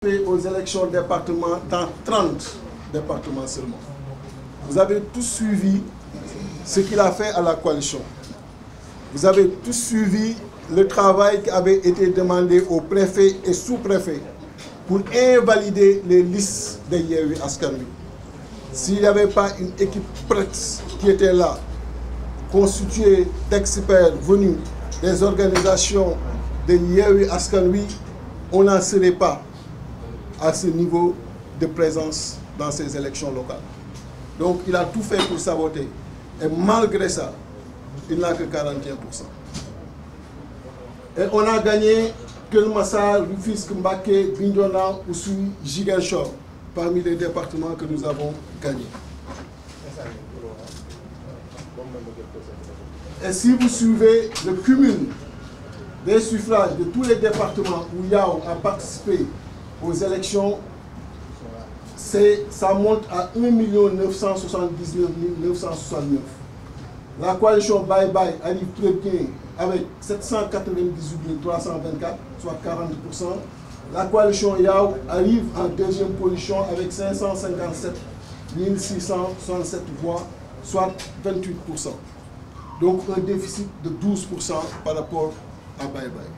participé aux élections départementales dans 30 départements seulement. Vous avez tous suivi ce qu'il a fait à la coalition. Vous avez tous suivi le travail qui avait été demandé aux préfets et sous-préfets pour invalider les listes de Yewwi Askan Wi. S'il n'y avait pas une équipe prête qui était là, constituée d'experts venus des organisations de Yewwi Askan Wi, on n'en serait pas à ce niveau de présence dans ces élections locales. Donc il a tout fait pour saboter. Et malgré ça, il n'a que 41%. Et on a gagné Keur Massar, Rufisque, Mbacké, Bignona, Oussouye, Ziguinchor, parmi les départements que nous avons gagnés. Et si vous suivez le cumul des suffrages de tous les départements où Yao a participé aux élections, ça monte à 1 979 969. La coalition Bye Bye arrive premier avec 798 324, soit 40%. La coalition Yao arrive en deuxième position avec 557 667 voix, soit 28%. Donc un déficit de 12% par rapport à Bye Bye.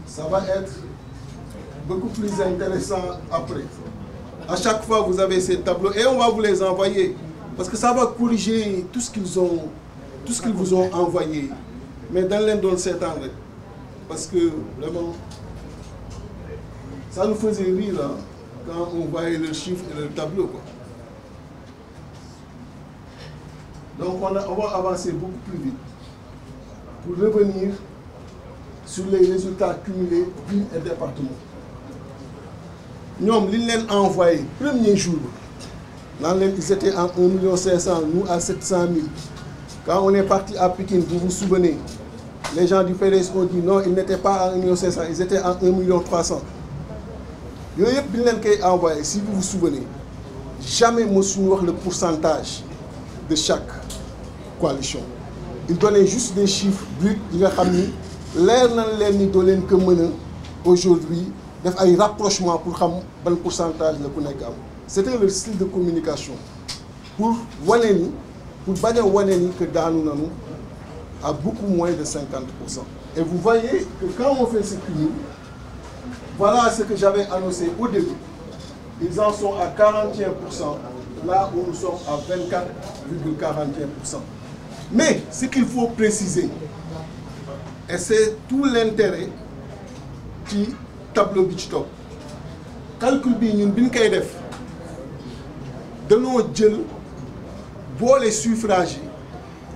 Ça va être beaucoup plus intéressant après. À chaque fois, vous avez ces tableaux et on va vous les envoyer parce que ça va corriger tout ce qu'ils vous ont envoyé. Mais dans l'Inde, c'est temps, parce que vraiment, ça nous faisait rire hein, quand on voyait le chiffre et le tableau, quoi. Donc on va avancer beaucoup plus vite pour revenir sur les résultats cumulés ville et département. Nous, li leen envoyé premier jour, ils étaient en 1 500 000, nous à 700 000. Quand on est parti à Pékin, vous vous souvenez, les gens du PDS ont dit non, ils n'étaient pas en 1 500 000, ils étaient en 1 300 000. Yoyep bi leen koy envoyé, si vous vous souvenez, jamais mosuñu wax le pourcentage de chaque coalition. Ils donnaient juste des chiffres bruts yi nga xam ni leer na leen ni doo leen ko mën a aujourd'hui def ay rapprochement pour xam ban pourcentage la ku nekk am. C'était le style de communication pour wane ni pour bañ a wane ni que daanu nañu à beaucoup moins de 50%. Et vous voyez que quand on fait ce cumul, voilà ce que j'avais annoncé au début. Ils en sont à 41%, là où nous sommes à 24,41%. Mais ce qu'il faut préciser, et c'est tout l'intérêt du tableau bi ci topp, calcul bi ñun bi ñu koy def danoo jël boole suffrage yi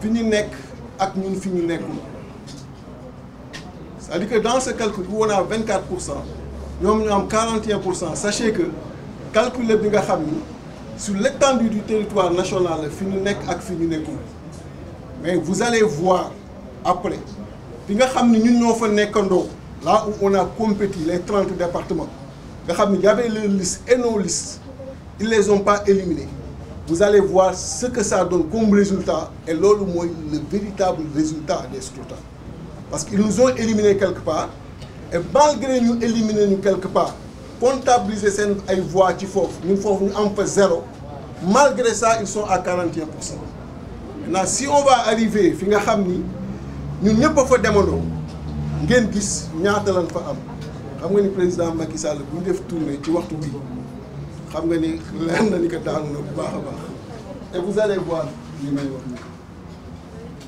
fi ñu nekk ak ñun fi ñu nekkul. C'est-à-dire que dans ce calcul où on a 24%, ñoom ñu am 41%. Sachez que calcul bi nga xam ni sur l'étendue du territoire national fi ñu nekk ak fi ñu nekkul. Mais vous allez voir après bi nga xam ni ñun ñoo fa nekkandoo là où on a compétit les 30 départements nga xam ni y avait leurs listes et nos listes, ils les ont pas éliminés. Vous allez voir ce que ça donne comme résultat et loolu mooy le véritable résultat des scrutins. Parce qu'ils nous ont éliminés quelque part et malgré ñu éliminer ñu quelque part comptabiliser seen ay voix ci foofu ñun foofu ñu am fa 0, malgré ça ils sont à 41%. Maintenant si on va arriver fi nga xam ni ñun ñëpp a fa demandoo ngeen gis ñaata lan fa am xam nga ni président Macky Sall bu ñu def tournée ci waxtu bi xam nga ni leer na ni que daanu na bu baax a baax et vous allez voir li may wax nii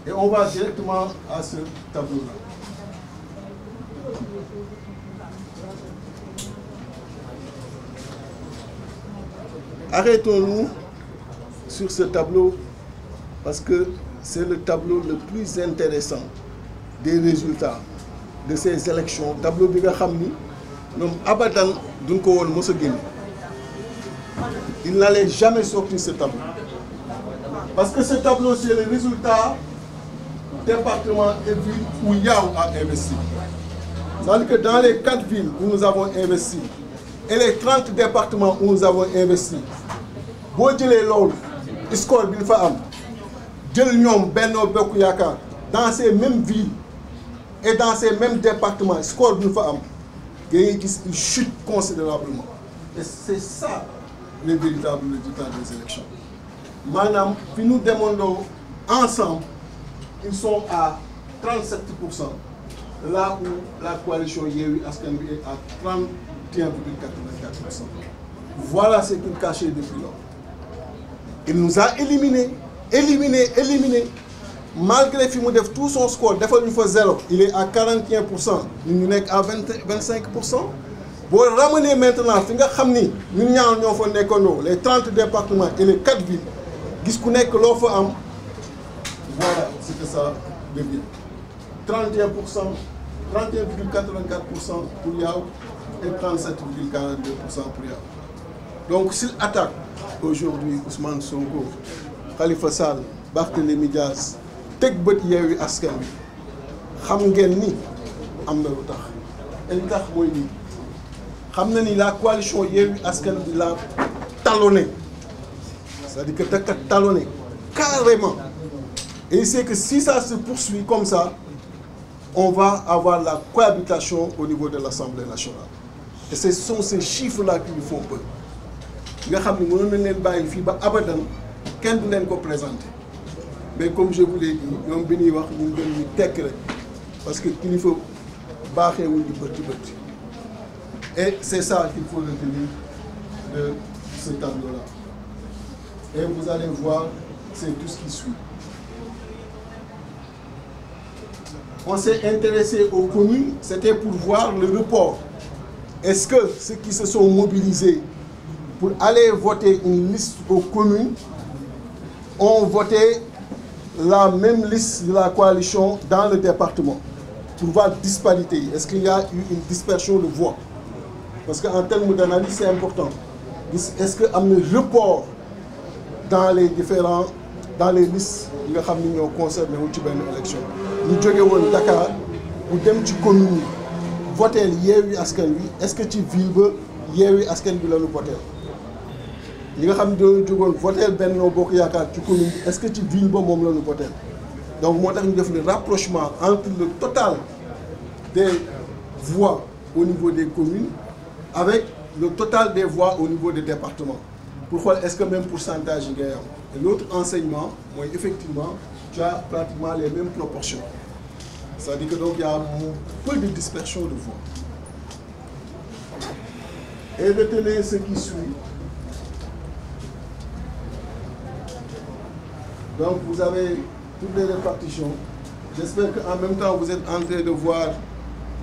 et on va directement à ce tableau-là. Arrêtons-nous sur ce tableau parce que c'est le tableau le plus intéressant des résultats de ces élections. Tableau bi nga xam ni ñoom abadan duñ ko woon mos a génne. Il n'allait jamais sortir ce tableau. Parce que ce tableau, c'est le résultat département et ville où Yao a investi. C'est-à-dire que dans les 4 villes où nous avons investi et les 30 départements où nous avons investi, boo jëlee loolu score bi ñu fa am jël ñoom Benno Bokk Yaakaar dans ces mêmes villes et dans ces mêmes départements score bi ñu fa am il chute considérablement. Et c'est ça les véritables résultats des élections. Madame, puis nous demandons ensemble, ils sont à 37%, là où la coalition Yewwi Askan Wi est à 31,84%. Voilà ce qu'il cachait depuis lors. Il nous a éliminés. Malgré qu'il ait tout son score, des fois il faut 0, il est à 41%, nous n'est à 25%. Pour ramener maintenant, les 30 départements et les 4 villes, voilà ce que ça devient. 31%, 31,84% pour Yao et 37,42% pour Yao. Donc s'il attaque aujourd'hui Ousmane Sonko, Khalifa Sall, Barthélémy Dias, teg bët Yewwi Askan Wi xam ngeen ni am na lu tax et li tax mooy nii xam na ni la coalition Yewwi Askan Wi la talonné, c'est-à-dire que da ka talonné carrément, et il sait que si ça se poursuit comme ça, on va avoir la cohabitation au niveau de l'Assemblée nationale. Et ce sont ces chiffres-là qui lui font peur. Nga xam ni mënoon nañ leen bàyyi fii ba abadan kenn du leen ko présenté. Mais comme je vous l'ai dit, nous avons béni wax ñu gën ñu tekk rek parce que kilifa baaxeewul di bëtti bëtti. Et c'est ça qu'il faut retenir de ce tableau-là. Et vous allez voir, c'est tout ce qui suit. On s'est intéressé aux communes, c'était pour voir le report. Est-ce que ceux qui se sont mobilisés pour aller voter une liste aux communes ont voté la même liste de la coalition dans le département, pour voir disparité. Est-ce qu'il y a eu une dispersion de voix? Parce qu'en termes d'analyse, c'est important. Est-ce qu'il y a un report dans les listes qui ont concerné l'élection? Nous avons Dakar, nous avons une commune, voter Yewwi Askan Wi, est-ce que tu vis Yewwi Askan Wi la nous voter? Ñi nga xam ne jógoon voter Benno Bokk Yaakaar ci commune, est-ce que ci ville ba moom la ñu voter? Donc moo tax ñu def le rapprochement entre le total des voix au niveau des communes avec le total des voix au niveau des départements. Pour voir est-ce que même pourcentage yi ngay am. Et l'autre enseignement, moi, effectivement, tu as pratiquement les mêmes proportions. C'est-à-dire que donc il y a peu de dispersion de voix. Et retenez ce qui suit. Donc vous avez toutes les répartitions. J'espère qu'en même temps vous êtes en train de voir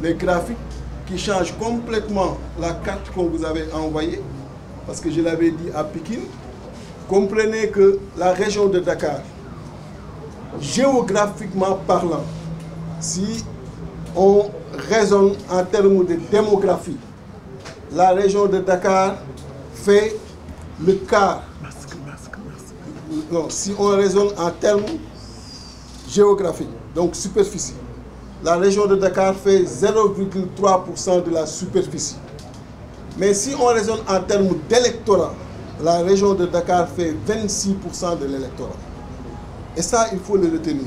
les graphiques qui changent complètement la carte qu'on vous avait envoyée. Parce que je l'avais dit à Pékin. Comprenez que la région de Dakar, géographiquement parlant, si on raisonne en termes de démographie, la région de Dakar fait le quart. Non, si on raisonne en termes géographiques, donc superficie, la région de Dakar fait 0,3% de la superficie. Mais si on raisonne en termes d'électorat, la région de Dakar fait 26% de l'électorat. Et ça, il faut le retenir.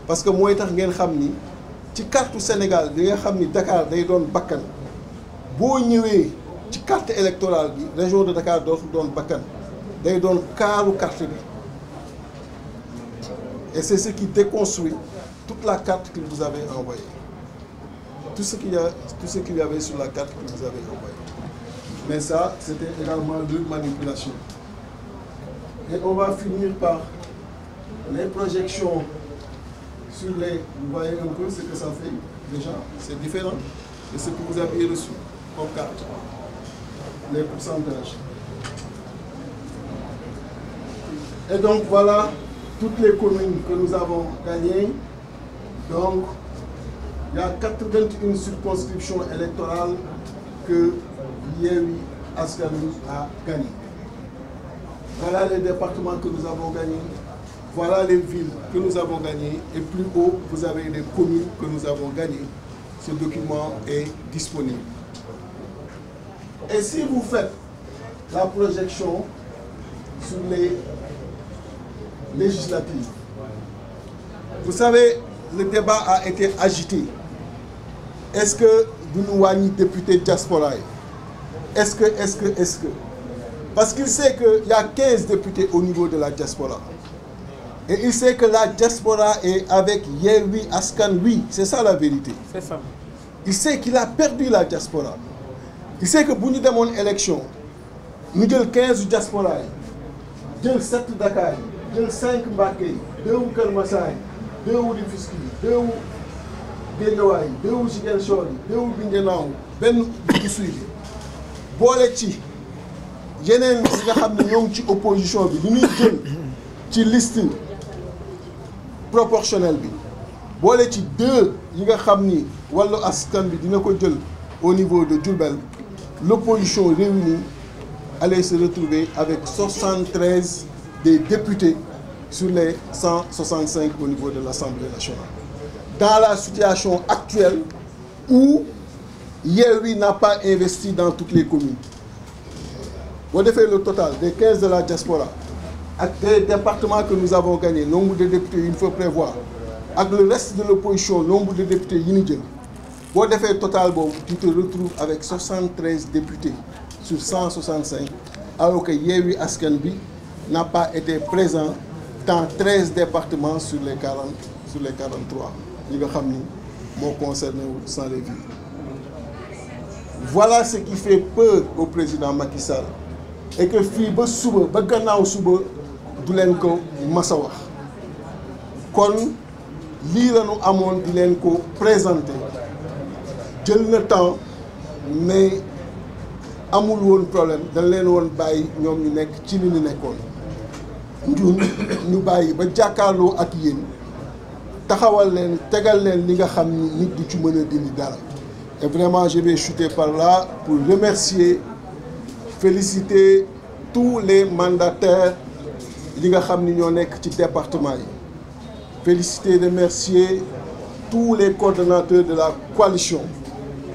Parce que moi, je sais que la carte du Sénégal, Dakar est bakkan. Si la carte électorale, la région de Dakar est bakkan. Day doon kaaru carte bi. Et c'est ce qui déconstruit toute la carte que vous avez envoyée. Tout ce qu'il y avait sur la carte que vous avez envoyée. Mais ça, c'était également de manipulation. Et on va finir par les projections sur les... Vous voyez un peu ce que ça fait déjà. C'est différent de ce que vous avez reçu comme carte. Les pourcentages. Et donc voilà toutes les communes que nous avons gagnées. Donc il y a 81 circonscriptions électorales que Yewwi Askan Wi a gagnées. Voilà les départements que nous avons gagnés. Voilà les villes que nous avons gagnées. Et plus haut, vous avez les communes que nous avons gagnées. Ce document est disponible. Et si vous faites la projection sur les législatives, vous savez, le débat a été agité. Est-ce que du ñu wàññi député diaspora yi est-ce que parce qu'il sait qu'il y a 15 députés au niveau de la diaspora et il sait que la diaspora est avec Yewwi Askan Wi, c'est ça la vérité. C'est ça. Il sait qu'il a perdu la diaspora. Il sait que bu ñu demoon élection ñu jël 15 diaspora yi jël 7 Dakar yi jël 5 Mbacké yi 2 wu Kër Massar yi 2 wu Rufisque yi 2 wu Guédiawaye yi 2 wu Ziguinchor yi 2 wu Guinguinéo benn bu suivi boole ci yeneen yi nga xam ne ñoo ngi ci opposition bi li ñuy jël ci liste proportionnelle bi boole ci 2 yi nga xam ni Wallu Askan bi dina ko jël au niveau de Diourbel, l'opposition réunie allait se retrouver avec 73 des députés sur les 165 au niveau de l'Assemblée nationale. Dans la situation actuelle où Yewwi n'a pas investi dans toutes les communes. On a fait le total des 15 de la diaspora, avec des départements que nous avons gagnés, nombre de députés, il faut prévoir, avec le reste de l'opposition, nombre de députés, si on fait le total, tu te retrouves avec 73 députés sur 165, alors que Yewwi Askan Wi n'a pas été présent dans 13 départements sur les 43. Nous avons concerné sans les villes. Voilà ce qui fait peur au président Macky Sall. Et que fii ba suba ba gannaaw suba du leen ko masa wax kon lii la ñu amoon di leen ko présenter jël na temps mais amul woon problème dañ leen woon bàyyi ñoom ñu nekk ci li ñu nekkoon ñun ñu bàyyi ba jàkkaarloo ak yéen taxawal leen tegal leen li nga xam ni nit du ci mën a dindi dara. Et vraiment je vais chuter par là pour remercier, féliciter tous les mandataires yi nga xam ni ñoo nekk ci département yi. Féliciter, remercier tous les coordonnateurs de la coalition,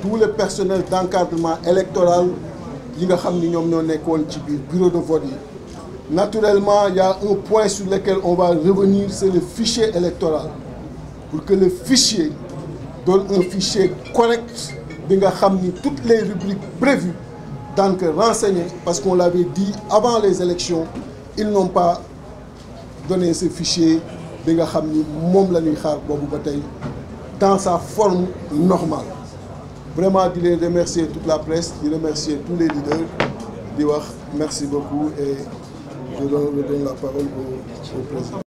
tout le personnel d'encadrement électoral yi nga xam ni ñoom ñoo nekkoon ci biir bureau de vote yi. Naturellement, il y a un point sur lequel on va revenir, c'est le fichier électoral. Pour que le fichier donne un fichier correct bi nga xam ni toutes les rubriques prévues donc renseignées, parce qu'on l'avait dit avant les élections, ils n'ont pas donné ce fichier bi nga xam ni moom la ñuy xaar boobu ba tey dans sa forme normale. Vraiment di leen remercier toute la presse, di remercier tous les leaders, di wax merci beaucoup et je donne la parole au président.